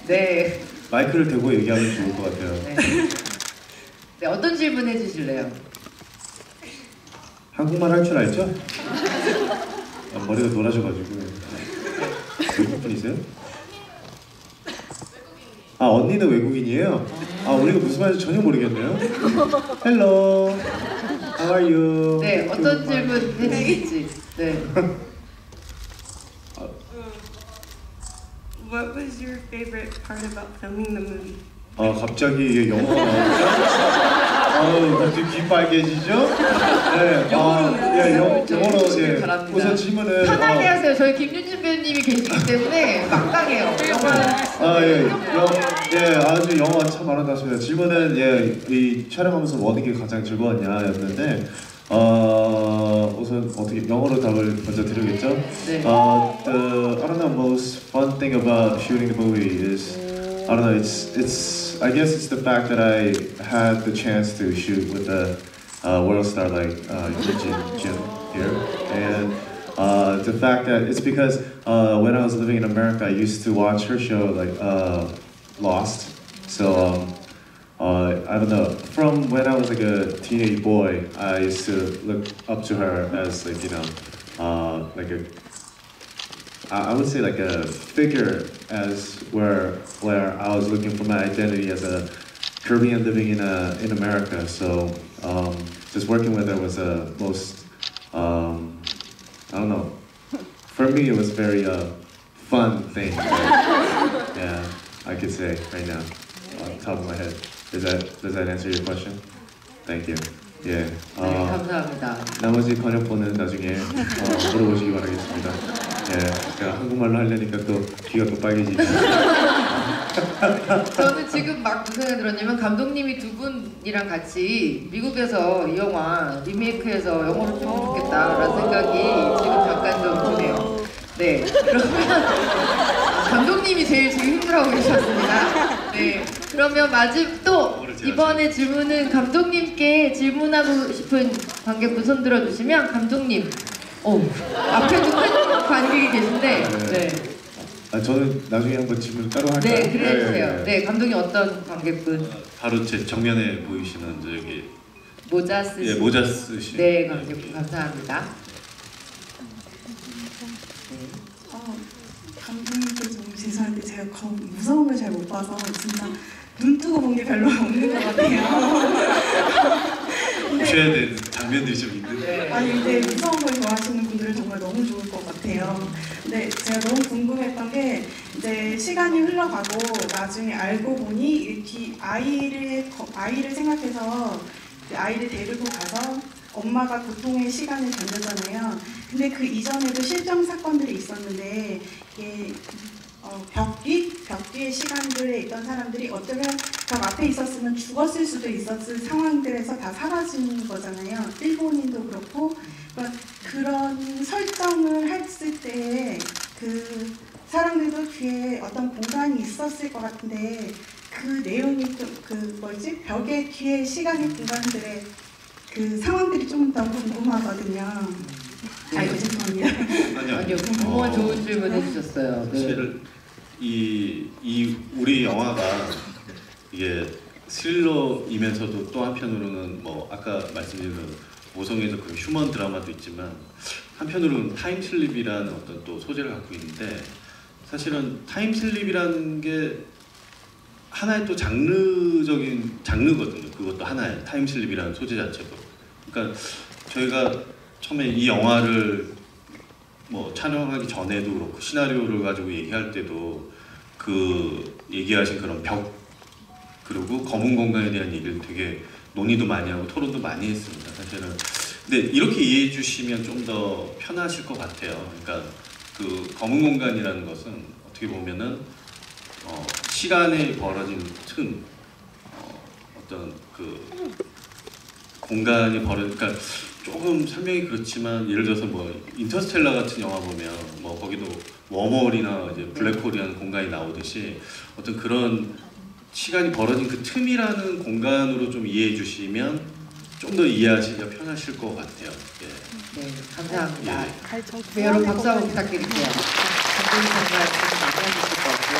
네. 마이크를 대고 얘기하면 좋을 것 같아요. 네. 네, 어떤 질문 해주실래요? 한국말 할 줄 알죠? 아, 머리가 노라져가지고. 외국 분이세요? 아, 언니는 외국인이에요? 아, 우리가 무슨 말인지 전혀 모르겠네요. Hello, how are you? 네, 어떤 질문 해주실지. 네. What was your favorite part about filming the movie? 아, 갑자기 이게 영어가 나오니까 아우, 갑자기 귀 빨개지죠? 네, 영어로 해주시길 바랍니다. 우선 질문은 편하게 하세요. 저희 김윤진 배우님이 계시기 때문에 막강해요. 아주 영어가 참 아름답습니다. 질문은 이 촬영하면서 어느 게 가장 즐거웠냐였는데 우선 어떻게 영어로 답을 먼저 드리겠죠? 네. I don't know, most fun thing about shooting the movie is I don't know, I guess it's the fact that I had the chance to shoot with a world star like Jim here, and the fact that it's because when I was living in America, I used to watch her show like Lost. So I don't know. From when I was like a teenage boy, I used to look up to her as like like a I would say like a figure as where I was looking for my identity as a Korean living in America. So just working with her was a most I don't know. For me, it was very fun thing. Yeah, I could say right now, on top of my head. Does that answer your question? Thank you. 예. 네, 감사합니다. 나머지 번역본은 나중에 물어보시기 바라겠습니다. 예, 제가 한국말로 하려니까 또 귀가 또 빨개지네. 저는 지금 막 무슨 생각이 들었냐면 감독님이 두 분이랑 같이 미국에서 이 영화 리메이크해서 영어로 찍으면 좋겠다라는 생각이 지금 잠깐 좀 드네요. 네, 그러면 감독님이 제일 지금 힘들어하고 계셨습니다. 네, 그러면 또 이번에 질문은 감독님께 질문하고 싶은 관객분 손 들어주시면 감독님, 앞에도 큰 관객이 계신데, 네. 아, 저는 나중에 한번 질문 따로 할까요? 네, 그래 주세요. 네, 감독님 어떤 관객분? 바로 제 정면에 보이시는 저기 모자 쓰시. 예, 모자 쓰신. 네, 관객분 감사합니다. 감독님께 좀 죄송한데 제가 무서운 걸 잘 못 봐서 진짜 눈 뜨고 본 게 별로 없는 것 같아요. 보셔야 되는 장면들이 좀 있는데. 아니 근데 무서운 걸 좋아하시는 분들은 정말 너무 좋을 것 같아요. 근데 제가 너무 궁금했던 게 이제 시간이 흘러가고 나중에 알고 보니 이렇게 아이를 생각해서 아이를 데리고 가서 엄마가 고통의 시간을 견뎠잖아요. 근데 그 이전에도 실종 사건들이 있었는데 이게 벽 뒤의 시간들에 있던 사람들이 어쩌면 벽 앞에 있었으면 죽었을 수도 있었을 상황들에서 다 사라지는 거잖아요. 일본인도 그렇고 그런 설정을 했을 때 그 사람들도 뒤에 어떤 공간이 있었을 것 같은데 그 내용이 좀 벽의 뒤에 시간의 공간들의 그 상황들이 좀 더 궁금하거든요. 아이고 죄송합니다. 아니요, 정말 좋은 질문 해주셨어요. 네. 사실 이 우리 영화가 이게 스릴러이면서도 또 한편으로는 뭐 아까 말씀드린 모성에서 그 휴먼 드라마도 있지만 한편으로는 타임슬립이라는 어떤 또 소재를 갖고 있는데 사실은 타임슬립이라는 게 하나의 또 장르적인 장르거든요. 그것도 하나의 타임슬립이라는 소재 자체도. 그러니까 저희가 처음에 이 영화를 뭐 촬영하기 전에도 그렇고 시나리오를 가지고 얘기할 때도 그 얘기하신 그런 벽 그리고 검은 공간에 대한 얘기를 되게 논의도 많이 하고 토론도 많이 했습니다. 사실은. 근데 이렇게 이해해 주시면 좀 더 편하실 것 같아요. 그러니까 그 검은 공간이라는 것은 어떻게 보면은 시간에 벌어진 틈 어떤 그 공간이 그러니까 조금 설명이 그렇지만 예를 들어서 뭐 인터스텔라 같은 영화 보면 뭐 거기도 웜홀이나 이제 블랙홀이라는 공간이 나오듯이 어떤 그런 시간이 벌어진 그 틈이라는 공간으로 좀 이해해 주시면 좀 더 이해하시기가 편하실 것 같아요. 예. 네, 감사합니다. 예. 네, 여러분 박수 한번 부탁드릴게요. 감독님 정말 고생 많이 하셨을 것 같고요.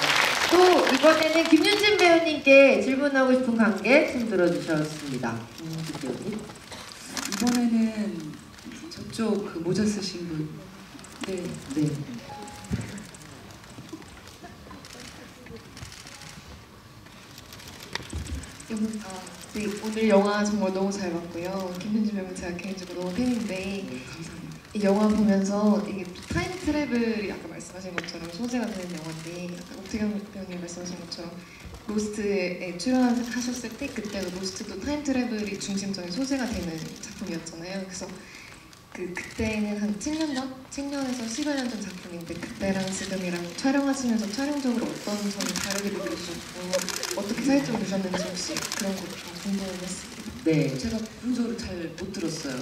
또 이번에는 김윤진 배우님께 질문하고 싶은 관객 손 들어주셨습니다. 배우님. 이번에는 저쪽 그 모자 쓰신 분. 네. 네. 네, 오늘 영화 정말 너무 잘 봤고요. 김윤진 배우 제가 개인적으로 너무 팬인데 네, 감사합니다. 이 영화 보면서 이게 타임 트래블이 아까 말씀하신 것처럼 소재가 되는 영화인데 아까 옥태경 배우님 말씀하신 것처럼 로스트에 출연하셨을 때 그때 로스트도 타임 트래블이 중심적인 소재가 되는 작품이었잖아요. 그래서 그때는 한 7년 전? 7년에서 10여 년 전 작품인데 그때랑 지금이랑 촬영하시면서 촬영적으로 어떤 점이 다르게 느껴지셨고 어떻게 차이점을 보셨는지 혹시 그런 것좀 궁금했어요. 네. 제가 분석을 잘 못 들었어요.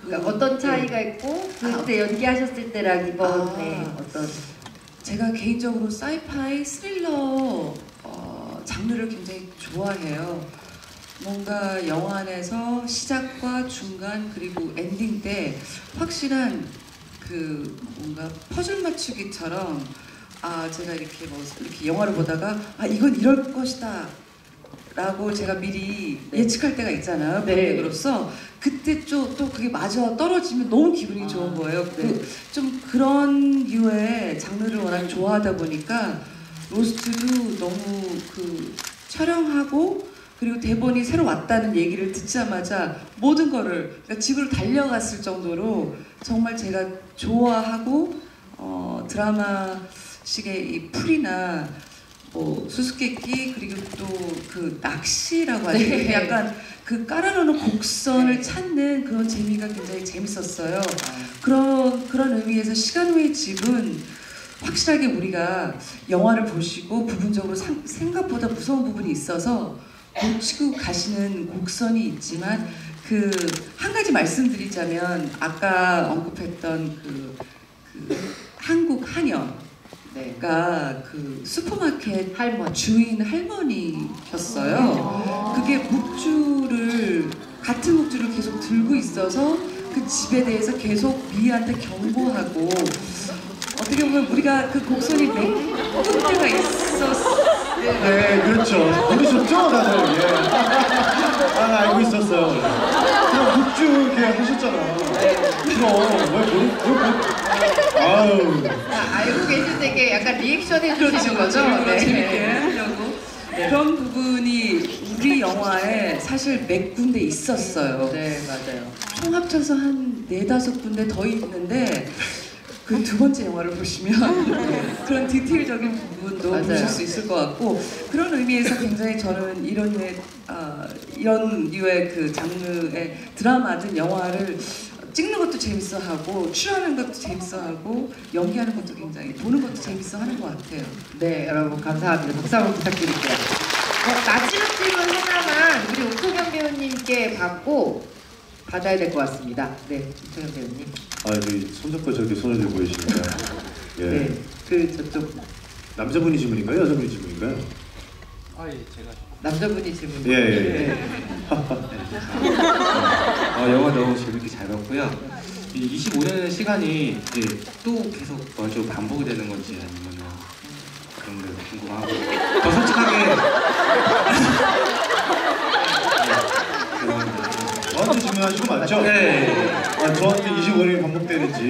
그러니까 어떤 차이가 있고 그때 연기하셨을 때랑 이번에 어떤 제가 개인적으로 사이파이 스릴러 장르를 굉장히 좋아해요. 뭔가 영화 안에서 시작과 중간 그리고 엔딩 때 확실한 그 뭔가 퍼즐 맞추기처럼 제가 이렇게 이렇게 영화를 보다가 이건 이럴 것이다 라고 제가 미리 예측할 때가 있잖아요. 관객으로서 그때 또 그게 맞아 떨어지면 너무 기분이 좋은 거예요. 좀 그런 류의 장르를 워낙 좋아하다 보니까 로스트도 너무 촬영하고 그리고 대본이 새로 왔다는 얘기를 듣자마자 모든 거를 그러니까 집으로 달려갔을 정도로 정말 제가 좋아하고 드라마식의 이 풀이나 뭐 수수께끼 그리고 또 그 낚시라고 하죠. 네. 약간 그 깔아놓은 곡선을 찾는 그런 재미가 굉장히 재밌었어요. 그런 의미에서 시간 후의 집은 확실하게 우리가 영화를 보시고 부분적으로 생각보다 무서운 부분이 있어서 고치고 가시는 곡선이 있지만 한 가지 말씀드리자면 아까 언급했던 한국 한여가 슈퍼마켓 주인 할머니셨어요. 그게 같은 묵주를 계속 들고 있어서 그 집에 대해서 계속 미희한테 경고하고 어떻게 보면 우리가 그 곡선이 맺을 때가 있었어요. 네, 그렇죠. 모르셨죠, 다들. 예. 알고 있었어요. 그냥 묵주 이렇게 하셨잖아. 그럼 아유. 알고 계실 때 이게 약간 리액션 해주시는 거죠? 재밌게 하려고. 그런 부분이 우리 영화에 사실 몇 군데 있었어요. 네, 맞아요. 총 합쳐서 한 4-5군데 더 있는데 그 두 번째 영화를 보시면 그런 디테일적인 부분도 맞아요. 보실 수 있을 것 같고 그런 의미에서 굉장히 저는 이런 류의 그 장르의 드라마든 영화를 찍는 것도 재밌어하고 출연하는 것도 재밌어하고 연기하는 것도 굉장히 보는 것도 재밌어하는 것 같아요. 네, 여러분 감사합니다. 박수 한번 부탁드릴게요. 마지막 질문 하나만 우리 옥토경 배우님께 받아야 될 것 같습니다. 네, 옥토경 배우님. 저기 손잡고 저렇게 손을 들고 계시니까. 예. 네, 저쪽 남자분이 질문인가요? 여자분이 질문인가요? 제가 남자분이 질문. 예. 영화 너무 재밌게 잘 봤고요. 이 25년의 시간이 이제 또 계속 좀 반복이 되는 건지 아니면 그런 게 궁금하고 더 솔직하게 저한테 질문하신 거 맞죠? 네. 저한테 25년이 반복되는지.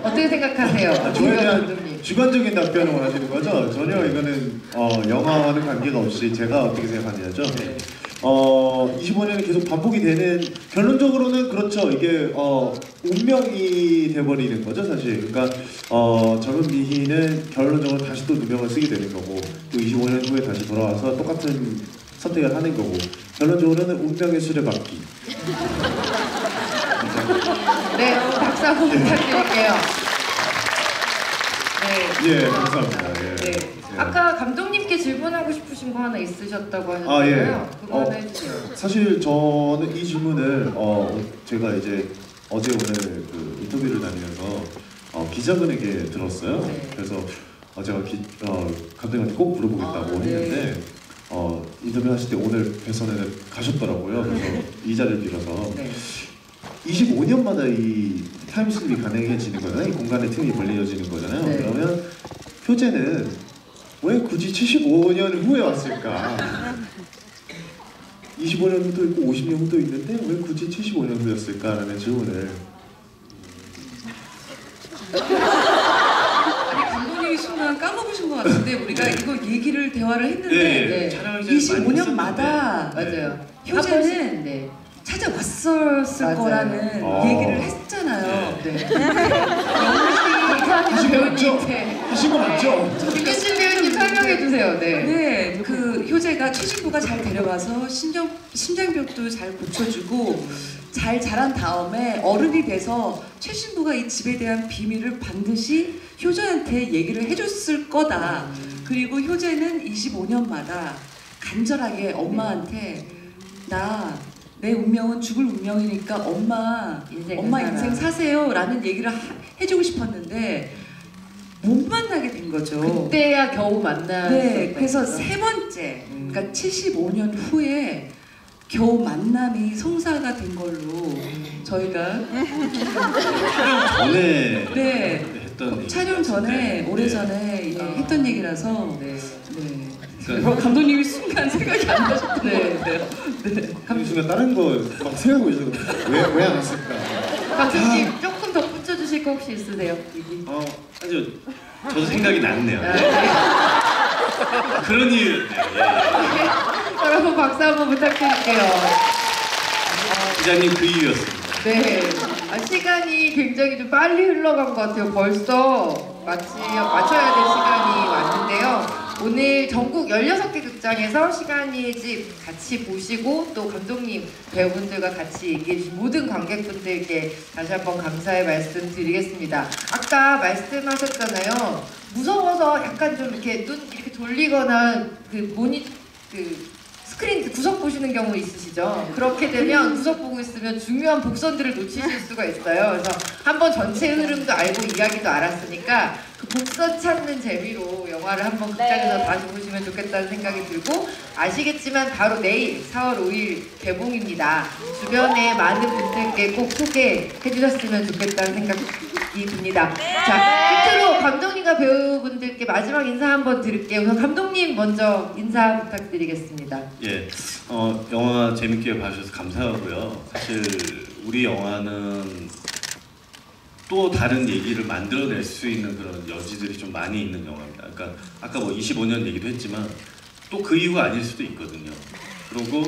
어떻게 생각하세요? 저에 대한 감독님. 주관적인 답변을 원하시는 거죠? 전혀 이거는 영화와는 관계가 없이 제가 어떻게 생각하냐죠. 25년이 계속 반복이 되는 결론적으로는 그렇죠. 이게 운명이 돼버리는 거죠, 사실. 그러니까 젊은 미희는 결론적으로 다시 또 누명을 쓰게 되는 거고 또 25년 후에 다시 돌아와서 똑같은 선택을 하는 거고 결론적으로는 운명의 수레바퀴. 네, 박수 한번 부탁드릴게요. 네. 예, 감사합니다. 예. 네. 예. 아까 감독님께 질문하고 싶으신 거 하나 있으셨다고 아, 하셨잖아요. 예. 그거 하나 해주세요. 사실 저는 이 질문을 제가 이제 어제 오늘 그 인터뷰를 다니면서 기자분에게 들었어요. 네. 그래서 제가 감독님한테 꼭 물어보겠다고 네. 했는데 인터뷰 하실 때 오늘 배선에 가셨더라고요. 그래서 이 자리를 빌어서 네. 25년마다 이 타임슬립이 가능해지는 거잖아요. 이 공간의 틈이 벌려지는 거잖아요. 네. 그러면 효재는 왜 굳이 75년 후에 왔을까? 25년 후도 있고 50년 후도 있는데 왜 굳이 75년 후였을까라는 질문을 아니 감독님이 순간 까먹으신 것 같은데 우리가 이거 얘기를 대화를 했는데 네. 촬영이 전에 많이 25년마다 맞아요. 효재는 네. 찾아왔었을 맞아요. 거라는 얘기를 했잖아요. 네. 하신 거 맞죠? 배우님께 하신 거 맞죠? 김유진 배우님 설명해 주세요. 네. 네, 그 효재가 최신부가 잘 데려가서 심장벽도 잘 고쳐주고 잘 자란 다음에 어른이 돼서 최신부가 이 집에 대한 비밀을 반드시 효재한테 얘기를 해줬을 거다. 그리고 효재는 25년마다 간절하게 엄마한테 내 운명은 죽을 운명이니까 엄마 인생 사세요라는 얘기를 해주고 싶었는데 못 만나게 된 거죠. 그때야 겨우 만나. 네, 그래서 세 번째, 그러니까 75년 후에 겨우 만남이 성사가 된 걸로 저희가 촬영 전에 네, 했던 얘기 촬영 전에 같은데. 오래전에 했던 얘기라서 네. 네. 그러니까 감독님이 순간 생각이 안 나셨던 네. 것 같아요. 네. 이 순간 다른 거 막 생각하고 있었는데 왜 안 왔을까? 감독님 조금 더 붙여주실 거 혹시 있으세요? 얘기. 아주 저도 생각이 났네요. 아, 네. 그런 이유. 네, 여러분 박수 한번 부탁드릴게요. 기자님 그 이유였습니다. 네. 시간이 굉장히 좀 빨리 흘러간 것 같아요. 벌써 맞춰야 될 시간이 왔는데요. 오늘 전국 16개 극장에서 시간이의 집 같이 보시고 또 감독님, 배우분들과 같이 얘기해주신 모든 관객분들께 다시 한번 감사의 말씀 드리겠습니다. 아까 말씀하셨잖아요. 무서워서 약간 좀 이렇게 눈 이렇게 돌리거나 스크린 구석 보시는 경우 있으시죠? 그렇게 되면 구석 보고 있으면 중요한 복선들을 놓치실 수가 있어요. 그래서 한번 전체 흐름도 알고 이야기도 알았으니까 그 복선 찾는 재미로 영화를 한번 극장에서 다시 보시면 좋겠다는 생각이 들고 아시겠지만 바로 내일 4월 5일 개봉입니다. 주변에 많은 분들께 꼭 소개해 주셨으면 좋겠다는 생각이 듭니다. 자, 끝으로 감독님과 배우분들께 마지막 인사 한번 드릴게요. 우선 감독님 먼저 인사 부탁드리겠습니다. 예, 영화 재밌게 봐주셔서 감사하고요. 사실 우리 영화는 또 다른 얘기를 만들어낼 수 있는 그런 여지들이 좀 많이 있는 영화입니다. 그러니까 아까 뭐 25년 얘기도 했지만 또 그 이유가 아닐 수도 있거든요. 그리고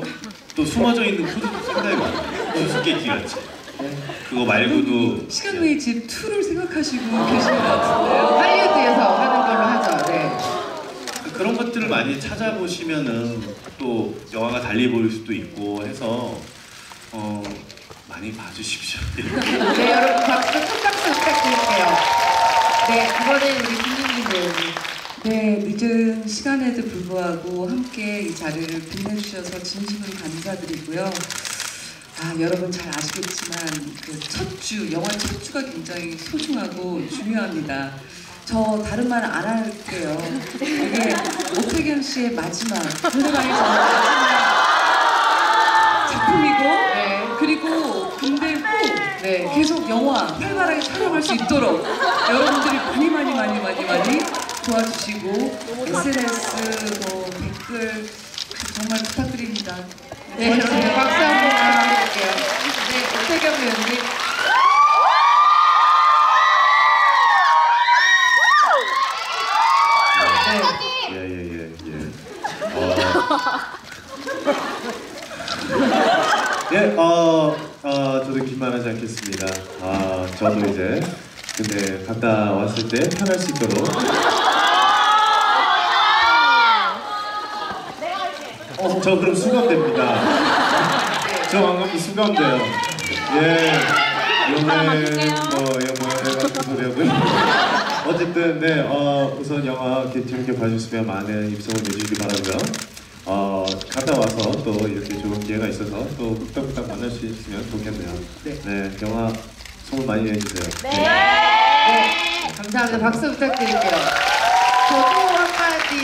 또 숨어져 있는 코드도 상당히 많아요. 수수께끼 같이. 그거 말고도 시간 외의 집 2를 생각하시고 계신 것 같은데요. 할리우드에서 하는 걸로 하죠. 네. 그런 것들을 많이 찾아보시면은 또 영화가 달리 보일 수도 있고 해서 많이 봐주십시오. 네, 여러분 박수 큰 박수 부탁드릴게요. 네, 이번엔 우리 김민기 배우님. 네, 늦은 시간에도 불구하고 함께 이 자리를 빛내주셔서 진심으로 감사드리고요. 여러분 잘 아시겠지만 그 첫 주, 영화 첫 주가 굉장히 소중하고 중요합니다. 저 다른 말 안 할게요. 이게 오태경 씨의 마지막, 돌아가기 전 작품이고, 네. 그리고 군대 후 네. 계속 영화 활발하게 촬영할 수 있도록 여러분들이 많이 도와주시고 SNS 댓글 정말 부탁드립니다. 네, 여러분 박수 한번 부탁드릴게요. 네, 오태경 배우님. 예. 저도 긴말하지 않겠습니다. 저도 이제 근데 갔다 왔을 때 편할 수 있도록. 저 그럼 수감됩니다. 저 방금 수감돼요. 예. 이번에 뭐 같은 소리 하고요. 어쨌든 네, 우선 영화 이렇게 재밌게 봐주시면 많은 입소문 내주시기 바라고요. 갔다 와서 또 이렇게 좋은 기회가 있어서 또 뚝딱뚝딱 만날 수 있으면 좋겠네요. 네, 영화 소문 많이 내주세요. 네, 감사합니다. 박수 부탁드릴게요. 저도 한마디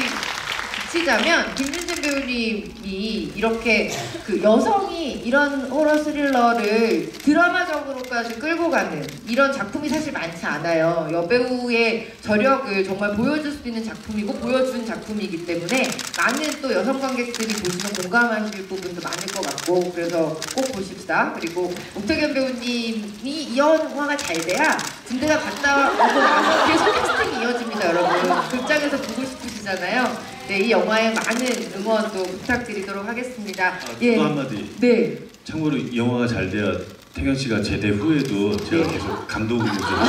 붙이자면 김윤진 배우님이 이렇게 그 여성이 이런 호러 스릴러를 드라마적으로까지 끌고 가는 이런 작품이 사실 많지 않아요. 여배우의 저력을 정말 보여줄 수 있는 작품이고 보여준 작품이기 때문에 많은 또 여성 관객들이 보시면 공감하실 부분도 많을 것 같고 그래서 꼭 보십시다. 그리고 옥태견 배우님이 이 영화가 잘 돼야 군대가 갔다 오고 나서 계속 캐스팅이 이어집니다. 여러분 극장에서 보고 싶으시잖아요. 네, 이 영화에 많은 응원도 부탁드리도록 하겠습니다. 또 한마디. 네. 참고로 이 영화가 잘 돼야 태견 씨가 제대 후에도 제가 계속 감독을 좀 여러분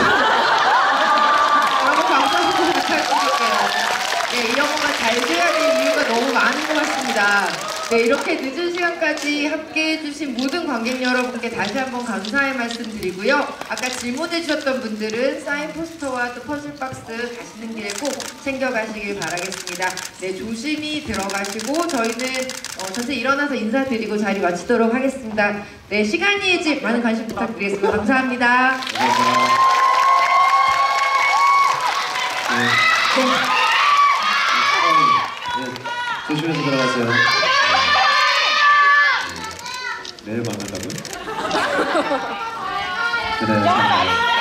박수 한번 부탁드릴게요. 네, 이 영화가 잘 돼야 될 이유가 너무 많은 것 같습니다. 네, 이렇게 늦은 시간까지 함께 해주신 모든 관객 여러분께 다시 한번 감사의 말씀 드리고요. 아까 질문해 주셨던 분들은 사인 포스터와 또 퍼즐 박스 가시는 길에 꼭 챙겨가시길 바라겠습니다. 네, 조심히 들어가시고 저희는 전체 일어나서 인사드리고 자리 마치도록 하겠습니다. 네, 시간이의 집 많은 관심 부탁드리겠습니다. 감사합니다. 조심해서 들어가세요. 내일 만난다고요? 그래요.